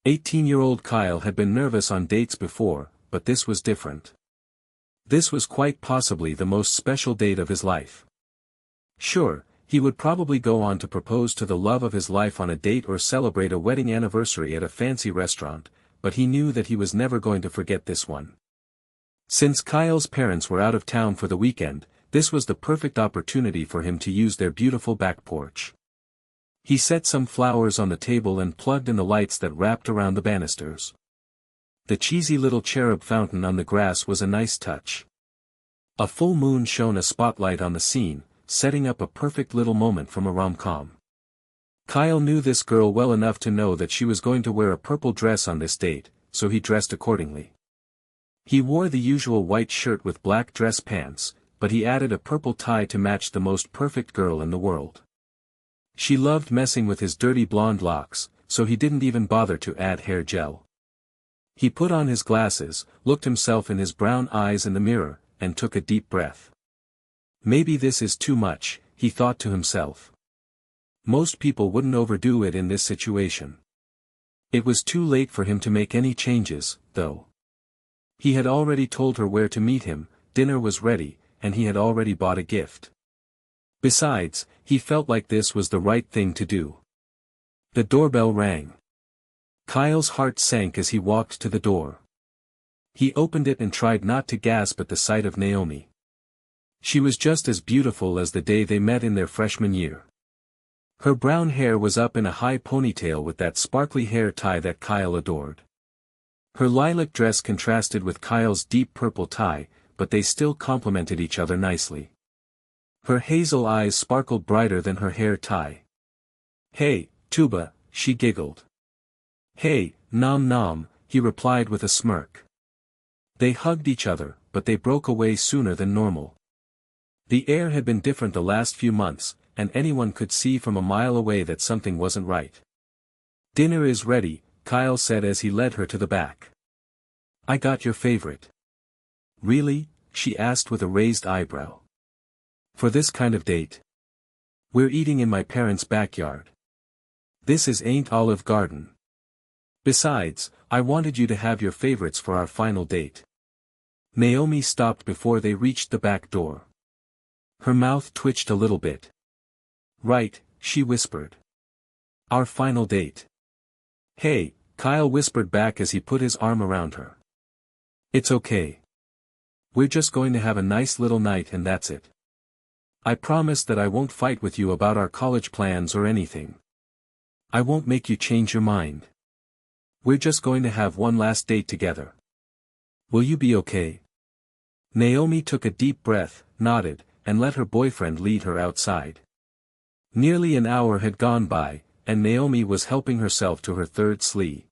18-year-old Kyle had been nervous on dates before, but this was different. This was quite possibly the most special date of his life. Sure, he would probably go on to propose to the love of his life on a date or celebrate a wedding anniversary at a fancy restaurant, but he knew that he was never going to forget this one. Since Kyle's parents were out of town for the weekend, this was the perfect opportunity for him to use their beautiful back porch. He set some flowers on the table and plugged in the lights that wrapped around the banisters. The cheesy little cherub fountain on the grass was a nice touch. A full moon shone a spotlight on the scene, setting up a perfect little moment from a rom-com. Kyle knew this girl well enough to know that she was going to wear a purple dress on this date, so he dressed accordingly. He wore the usual white shirt with black dress pants, but he added a purple tie to match the most perfect girl in the world. She loved messing with his dirty blonde locks, so he didn't even bother to add hair gel. He put on his glasses, looked himself in his brown eyes in the mirror, and took a deep breath. Maybe this is too much, he thought to himself. Most people wouldn't overdo it in this situation. It was too late for him to make any changes, though. He had already told her where to meet him, dinner was ready, and he had already bought a gift. Besides, he felt like this was the right thing to do. The doorbell rang. Kyle's heart sank as he walked to the door. He opened it and tried not to gasp at the sight of Naomi. She was just as beautiful as the day they met in their freshman year. Her brown hair was up in a high ponytail with that sparkly hair tie that Kyle adored. Her lilac dress contrasted with Kyle's deep purple tie, but they still complemented each other nicely. Her hazel eyes sparkled brighter than her hair tie. "Hey, Tuba," she giggled. "Hey, Nom Nom," he replied with a smirk. They hugged each other, but they broke away sooner than normal. The air had been different the last few months, and anyone could see from a mile away that something wasn't right. "Dinner is ready," Kyle said as he led her to the back. "I got your favorite." "Really?" she asked with a raised eyebrow. "For this kind of date? We're eating in my parents' backyard. This ain't Olive Garden. Besides, I wanted you to have your favorites for our final date." Naomi stopped before they reached the back door. Her mouth twitched a little bit. "Right," she whispered. "Our final date." "Hey," Kyle whispered back as he put his arm around her. "It's okay. We're just going to have a nice little night and that's it. I promise that I won't fight with you about our college plans or anything. I won't make you change your mind. We're just going to have one last date together. Will you be okay?" Naomi took a deep breath, nodded, and let her boyfriend lead her outside. Nearly an hour had gone by, and Naomi was helping herself to her third slee.